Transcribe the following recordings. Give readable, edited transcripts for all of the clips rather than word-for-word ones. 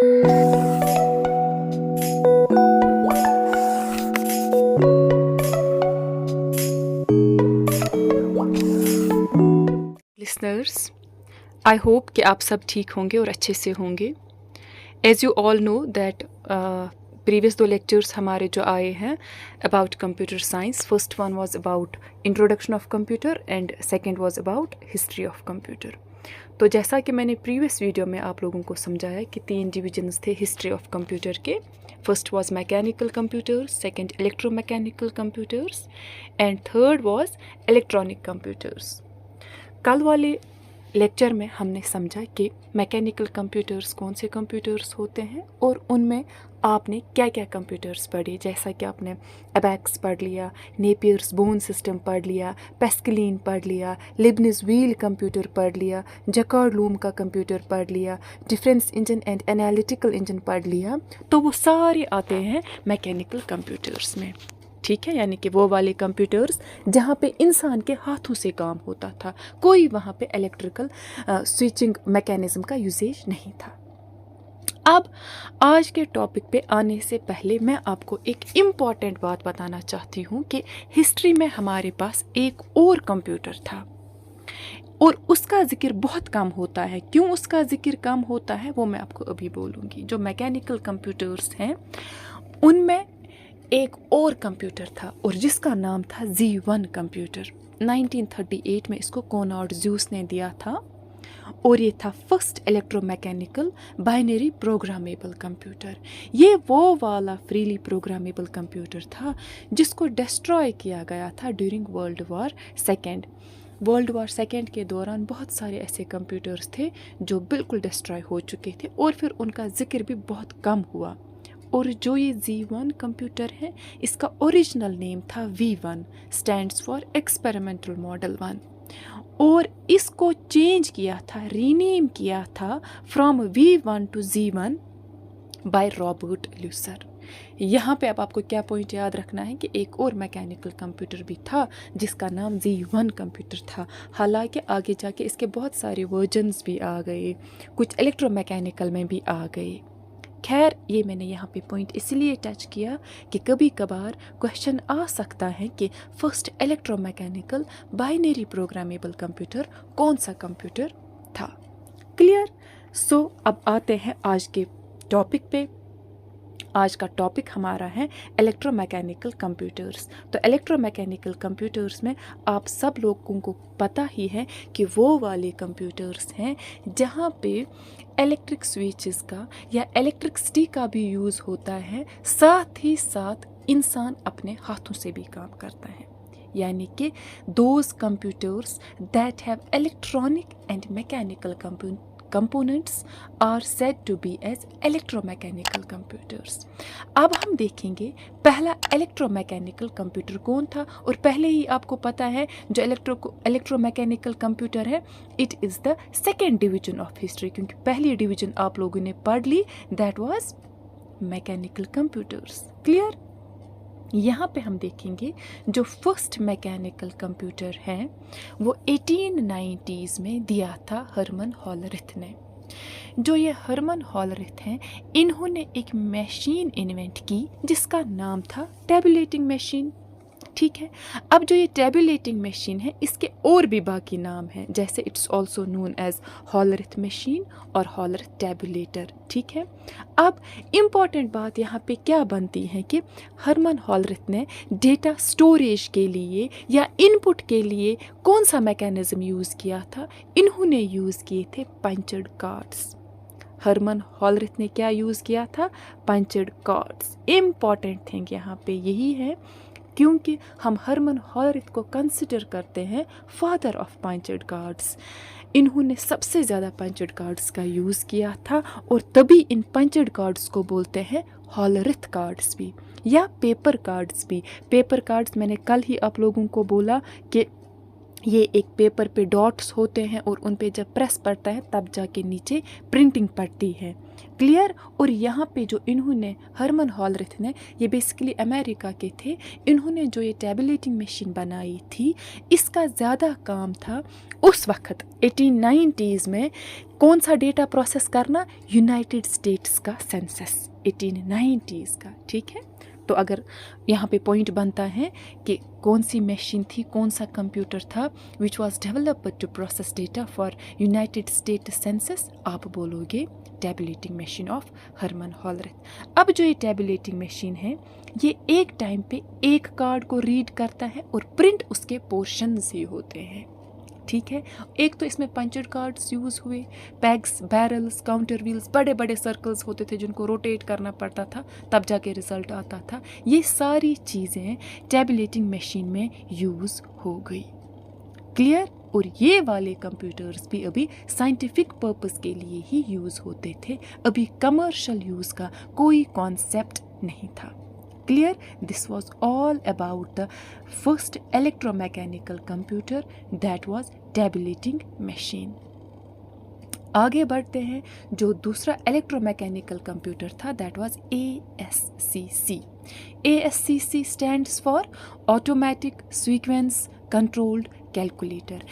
Listeners, I hope कि आप सब ठीक होंगे और अच्छे से होंगे। As you all know that previous 2 lectures हमारे जो आए हैं about computer science, first one was about introduction of computer and second was about history of computer. तो जैसा कि मैंने प्रीवियस वीडियो में आप लोगों को समझाया कि 3 डिविजन्स थे हिस्ट्री ऑफ कंप्यूटर के। First was mechanical computers, second electromechanical computers and third was electronic computers. कल वाले लेक्चर में हमने समझा कि मैकेनिकल कंप्यूटर्स कौन से कंप्यूटर्स होते हैं और उनमें आपने क्या क्या कंप्यूटर्स पढ़े, जैसा कि आपने अबैक्स पढ़ लिया, नेपियर्स बोन सिस्टम पढ़ लिया, पेस्कलीन पढ़ लिया, लिबनिज व्हील कंप्यूटर पढ़ लिया, जैकार्ड लूम का कंप्यूटर पढ़ लिया, difference engine and analytical engine पढ़ लिया। तो वो सारे आते हैं मैकेनिकल कंप्यूटर्स में, ठीक है। यानी कि वो वाले कंप्यूटर्स जहाँ पे इंसान के हाथों से काम होता था, कोई वहाँ पे इलेक्ट्रिकल स्विचिंग मैकेनिज्म का यूजेज नहीं था। अब आज के टॉपिक पे आने से पहले मैं आपको एक इम्पॉर्टेंट बात बताना चाहती हूँ कि हिस्ट्री में हमारे पास एक और कंप्यूटर था और उसका जिक्र बहुत कम होता है। क्यों उसका जिक्र कम होता है वो मैं आपको अभी बोलूँगी। जो मैकेनिकल कंप्यूटर्स हैं उनमें एक और कंप्यूटर था और जिसका नाम था Z1 कंप्यूटर। 1938 में इसको कोनार्ड ज़्यूस ने दिया था और ये था first electromechanical binary programmable computer. ये वो वाला फ्रीली प्रोग्रामेबल कंप्यूटर था जिसको डिस्ट्रॉय किया गया था during world war second. World war second के दौरान बहुत सारे ऐसे कंप्यूटर्स थे जो बिल्कुल डिस्ट्रॉय हो चुके थे और फिर उनका जिक्र भी बहुत कम हुआ। और जो ये Z1 कंप्यूटर है इसका ओरिजिनल नेम था V1, stands for experimental model 1, और इसको चेंज किया था, रीनेम किया था from V1 to Z1 by Robert Lusser. यहाँ पे अब आपको क्या पॉइंट याद रखना है कि एक और मैकेनिकल कंप्यूटर भी था जिसका नाम Z1 कंप्यूटर था। हालांकि आगे जाके इसके बहुत सारे वर्जन्स भी आ गए, कुछ इलेक्ट्रोमैकेनिकल में भी आ गए। खैर, ये मैंने यहाँ पे पॉइंट इसलिए टच किया कि कभी कभार क्वेश्चन आ सकता है कि first electromechanical binary programmable computer कौन सा कंप्यूटर था। क्लियर? सो अब आते हैं आज के टॉपिक पे। आज का टॉपिक हमारा है इलेक्ट्रोमैकेनिकल कंप्यूटर्स। तो इलेक्ट्रोमैकेनिकल कंप्यूटर्स में आप सब लोगों को पता ही है कि वो वाले कंप्यूटर्स हैं जहाँ पे इलेक्ट्रिक स्विचेस का या इलेक्ट्रिसिटी का भी यूज़ होता है, साथ ही साथ इंसान अपने हाथों से भी काम करता है। यानी कि those computers that have electronic and mechanical components are said to be as electromechanical computers। अब हम देखेंगे पहला इलेक्ट्रोमैकेनिकल कंप्यूटर कौन था। और पहले ही आपको पता है जो इलेक्ट्रोमैकेनिकल कंप्यूटर है it is the second division of history, क्योंकि पहली डिवीजन आप लोगों ने पढ़ ली, that was mechanical computers. Clear? यहाँ पे हम देखेंगे जो फर्स्ट मैकेनिकल कंप्यूटर है वो 1890s में दिया था हरमन हॉलरिथ ने। जो ये हरमन हॉलरिथ हैं इन्होंने एक मशीन इन्वेंट की जिसका नाम था टैबुलेटिंग मशीन। ठीक है, अब जो ये टैबुलेटिंग मशीन है इसके और भी बाकी नाम हैं, जैसे it's also known as Hollerith machine और हॉलरिथ टैबुलेटर। ठीक है, अब इम्पॉर्टेंट बात यहाँ पे क्या बनती है कि हरमन हॉलरिथ ने डेटा स्टोरेज के लिए या इनपुट के लिए कौन सा मैकेनिज्म यूज़ किया था? इन्होंने यूज़ किए थे पंचड कार्ड्स। हरमन हॉलरिथ ने क्या यूज़ किया था? पंचड कार्ड्स। इम्पॉर्टेंट थिंग यहाँ पे यही है क्योंकि हम हरमन हॉलरिथ को कंसिडर करते हैं फादर ऑफ पंचड कार्ड्स। इन्होंने सबसे ज़्यादा पंचड कार्ड्स का यूज़ किया था और तभी इन पंचड कार्ड्स को बोलते हैं हॉलरिथ कार्ड्स भी या पेपर कार्ड्स भी। पेपर कार्ड्स मैंने कल ही आप लोगों को बोला कि ये एक पेपर पे डॉट्स होते हैं और उन पे जब प्रेस पड़ता है तब जाके नीचे प्रिंटिंग पड़ती है। क्लियर। और यहाँ पे जो इन्होंने हरमन हॉलरिथ ने, ये बेसिकली अमेरिका के थे, इन्होंने जो ये टैबुलेटिंग मशीन बनाई थी, इसका ज़्यादा काम था उस वक्त 1890s में कौन सा डेटा प्रोसेस करना, यूनाइटेड स्टेट्स का सेंसस 1890s का। ठीक है, तो अगर यहाँ पे पॉइंट बनता है कि कौन सी मशीन थी, कौन सा कंप्यूटर था which was developed to process data for United State census, आप बोलोगे tabulating machine of Herman Hollerith. अब जो ये टैबुलेटिंग मशीन है, ये एक टाइम पे एक कार्ड को रीड करता है और प्रिंट उसके पोर्शंस ही होते हैं। ठीक है, एक तो इसमें पंचड कार्ड्स यूज़ हुए, पैग्स, बैरल्स, काउंटर व्हील्स, बड़े बड़े सर्कल्स होते थे जिनको रोटेट करना पड़ता था, तब जाके रिजल्ट आता था। ये सारी चीज़ें टैबुलेटिंग मशीन में यूज़ हो गई। क्लियर। और ये वाले कंप्यूटर्स भी अभी साइंटिफिक पर्पस के लिए ही यूज़ होते थे, अभी कमर्शियल यूज़ का कोई कॉन्सेप्ट नहीं था। Clear? This was all about the first electromechanical computer, that was tabulating machine. आगे बढ़ते हैं, जो दूसरा इलेक्ट्रोमैकेनिकल कंप्यूटर था that was ASCC. ASCC stands for automatic sequence controlled calculator.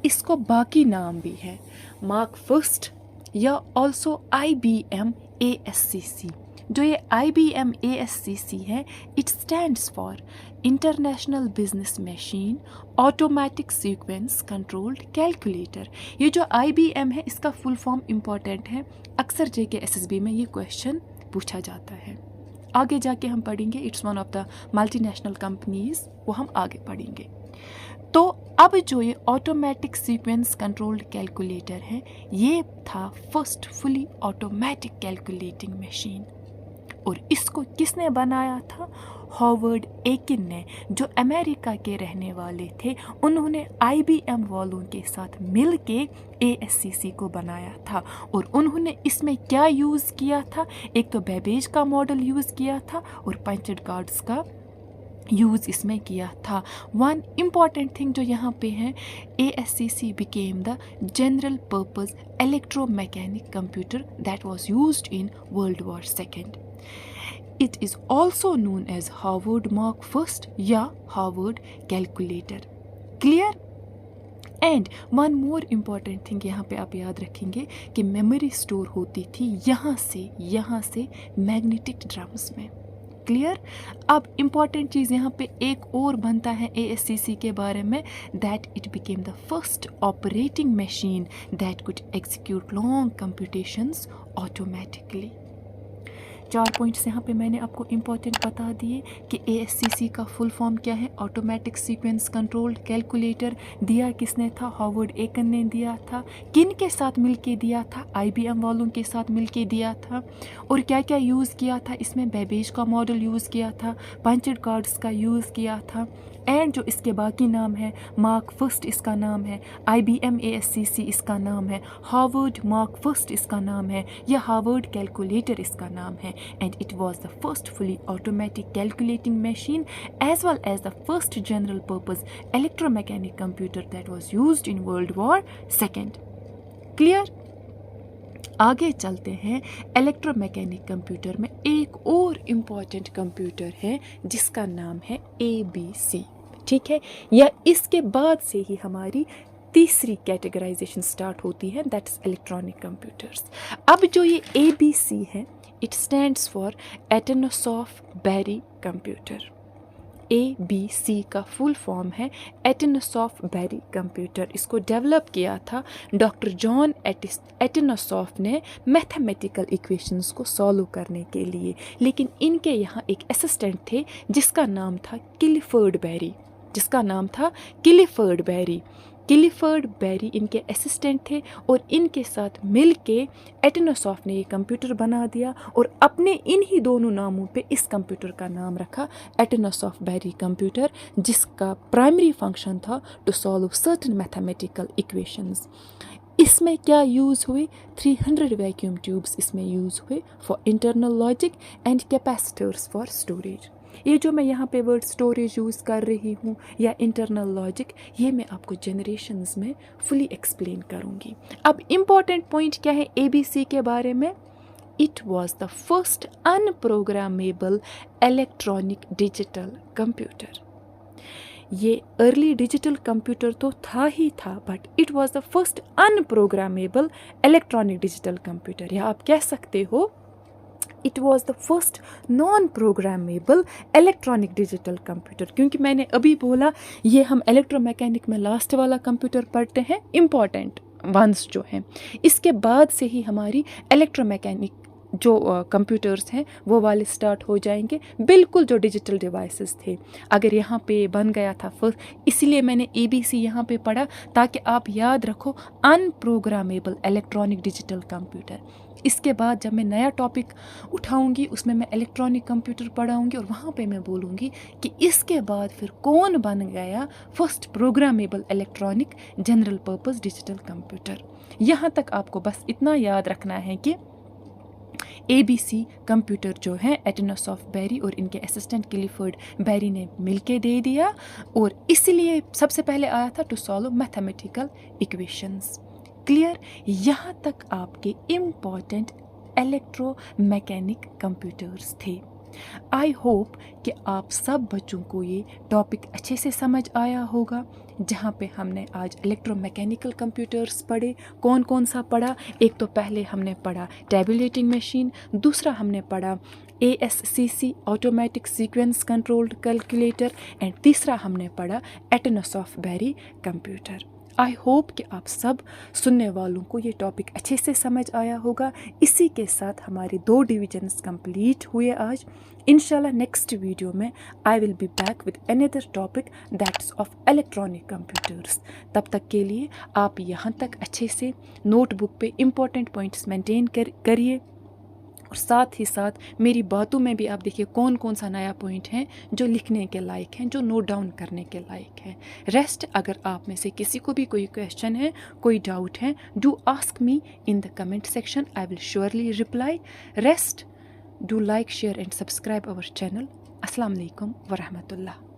इसको बाकी नाम भी है, मार्क फर्स्ट या ऑल्सो IBM ASCC। जो ये IBM ASCC है, it stands for international business machine automatic sequence controlled calculator. ये जो IBM है, इसका फुल फॉर्म इम्पॉर्टेंट है, अक्सर JK SSB में ये क्वेश्चन पूछा जाता है। आगे जाके हम पढ़ेंगे, it's one of the multinational companies, वो हम आगे पढ़ेंगे। तो अब जो ये ऑटोमेटिक सीक्वेंस कंट्रोल्ड कैलकुलेटर है, ये था first fully automatic calculating machine. और इसको किसने बनाया था? हॉवर्ड एकिन ने, जो अमेरिका के रहने वाले थे। उन्होंने IBM वालों के साथ मिल के ASCC को बनाया था। और उन्होंने इसमें क्या यूज़ किया था? एक तो बेबेज का मॉडल यूज़ किया था और पंचड कार्ड्स का यूज़ इसमें किया था। वन इम्पॉर्टेंट थिंग जो यहाँ पे है, ASCC became the general purpose electromechanic computer that was used in World War II. It is also known as Harvard Mark I या Harvard Calculator. Clear? And one more important thing यहाँ पे आप याद रखेंगे कि मेमोरी स्टोर होती थी यहाँ से मैग्नेटिक ड्रम्स में। क्लियर। अब इम्पॉर्टेंट चीज़ यहाँ पे एक और बनता है ASCC के बारे में, that it became the first operating machine that could execute long computations automatically. 4 points यहाँ पे मैंने आपको इम्पॉर्टेंट बता दिए कि ASCC का फुल फॉर्म क्या है, ऑटोमेटिक सीक्वेंस कंट्रोल्ड कैलकुलेटर। दिया किसने था? हॉवर्ड एकिन ने दिया था। किन के साथ मिलके दिया था? IBM वालों के साथ मिलके दिया था। और क्या क्या यूज़ किया था इसमें? बेबेज का मॉडल यूज़ किया था, पंचड कार्ड्स का यूज़ किया था। एंड जो इसके बाकी नाम है, मार्क फर्स्ट इसका नाम है, IBM ASCC इसका नाम है, हार्वर्ड मार्क फर्स्ट इसका नाम है, या हार्वर्ड कैलकुलेटर इसका नाम है। And it was the first fully automatic calculating machine as well as the first general purpose electromechanic computer that was used in world war II। Clear. आगे चलते हैं, इलेक्ट्रोमैकेनिक कंप्यूटर में एक और इम्पॉर्टेंट कंप्यूटर है जिसका नाम है ABC। ठीक है, या इसके बाद से ही हमारी तीसरी कैटेगराइजेशन स्टार्ट होती है, दैट्स इलेक्ट्रॉनिक कंप्यूटर्स। अब जो ये ABC है, it stands for Atanasoff Berry computer. ABC का फुल फॉर्म है एटनोसॉफ बैरी कंप्यूटर। इसको डेवलप किया था डॉक्टर जॉन एटनोसॉफ ने मैथमेटिकल इक्वेशंस को सॉल्व करने के लिए। लेकिन इनके यहाँ एक असिस्टेंट थे जिसका नाम था क्लिफर्ड बैरी। क्लिफर्ड बैरी इनके असिस्टेंट थे और इनके साथ मिल के एटनोसॉफ ने ये कंप्यूटर बना दिया और अपने इन ही दोनों नामों पे इस कंप्यूटर का नाम रखा एटनोसॉफ बैरी कंप्यूटर, जिसका प्राइमरी फंक्शन था to solve certain mathematical equations. इसमें क्या यूज़ हुए? 300 वैक्यूम ट्यूब्स इसमें यूज़ हुए for internal logic and capacitors for storage. یہ جو میں یہاں پہ ورڈ اسٹوریج یوز کر رہی ہوں یا انٹرنل لاجک، یہ میں آپ کو جنریشنز میں فلی ایکسپلین کروں گی۔ اب امپورٹنٹ پوائنٹ کیا ہے اے بی سی کے بارے میں؟ It was the first in programmable electronic digital computer. یہ ارلی ڈیجیٹل کمپیوٹر تو تھا ہی تھا، but it was the first in programmable electronic digital computer, یا آپ کہہ سکتے ہو it was the first non programmable electronic digital computer, کیونکہ میں نے ابھی بولا یہ ہم الیکٹرو میکینک میں لاسٹ والا کمپیوٹر پڑھتے ہیں، امپورٹنٹ ونس جو ہیں، اس کے بعد سے ہی ہماری الیکٹرو میکینک جو کمپیوٹرز ہیں وہ والے سٹارٹ ہو جائیں گے، بالکل جو ڈیجیٹل ڈیوائسز تھے۔ اگر یہاں پہ بن گیا تھا فرسٹ، اسی لیے میں نے اے بی سی یہاں پہ پڑھا تاکہ آپ یاد رکھو ان پروگرامیبل الیکٹرانک ڈیجیٹل کمپیوٹر۔ اس کے بعد جب میں نیا ٹاپک اٹھاؤں گی اس میں الیکٹرانک کمپیوٹر پڑھاؤں گی، اور وہاں پہ میں بولوں گی کہ اس کے بعد پھر کون بن گیا first programmable electronic general purpose digital computer. یہاں تک آپ کو بس اتنا یاد رکھنا ہے کہ اے بی سی کمپیوٹر جو ہے ایٹنوس آف بیری اور ان کے اسسٹنٹ کلیفرڈ بیری نے مل کے دے دیا، اور اس لیے سب سے پہلے آیا تھا to solve mathematical equations. Clear? یہاں تک آپ کے امپورٹنٹ الیکٹرو میکینک کمپیوٹرز تھے۔ آئی ہوپ کہ آپ سب بچوں کو یہ ٹاپک اچھے سے سمجھ آیا ہوگا، جہاں پہ ہم نے آج الیکٹرو میکینیکل کمپیوٹرز پڑھے۔ کون کون سا پڑھا؟ ایک تو پہلے ہم نے پڑھا ٹیبولیٹنگ مشین، دوسرا ہم نے پڑھا ASCC automatic sequence controlled calculator, and تیسرا ہم نے پڑھا ایٹنوس آف بیری کمپیوٹر۔ آئی ہوپ کہ آپ سب سننے والوں کو یہ ٹاپک اچھے سے سمجھ آیا ہوگا۔ اسی کے ساتھ ہمارے 2 ڈویژنس کمپلیٹ ہوئے آج۔ انشاءاللہ نیکسٹ ویڈیو میں I will be back with another topic that's of electronic computers. تب تک کے لیے آپ یہاں تک اچھے سے نوٹ بک پہ امپورٹنٹ پوائنٹس مینٹین کریے، اور ساتھ ہی ساتھ میری باتوں میں بھی آپ دیکھیے کون کون سا نیا پوائنٹ ہیں جو لکھنے کے لائق ہیں، جو نوٹ ڈاؤن کرنے کے لائق ہیں۔ ریسٹ اگر آپ میں سے کسی کو بھی کوئی کویشچن ہے، کوئی ڈاؤٹ ہے، do ask me in the comment section, I will surely reply. Rest do like, share and subscribe our channel۔ السلام علیکم ورحمۃ اللہ۔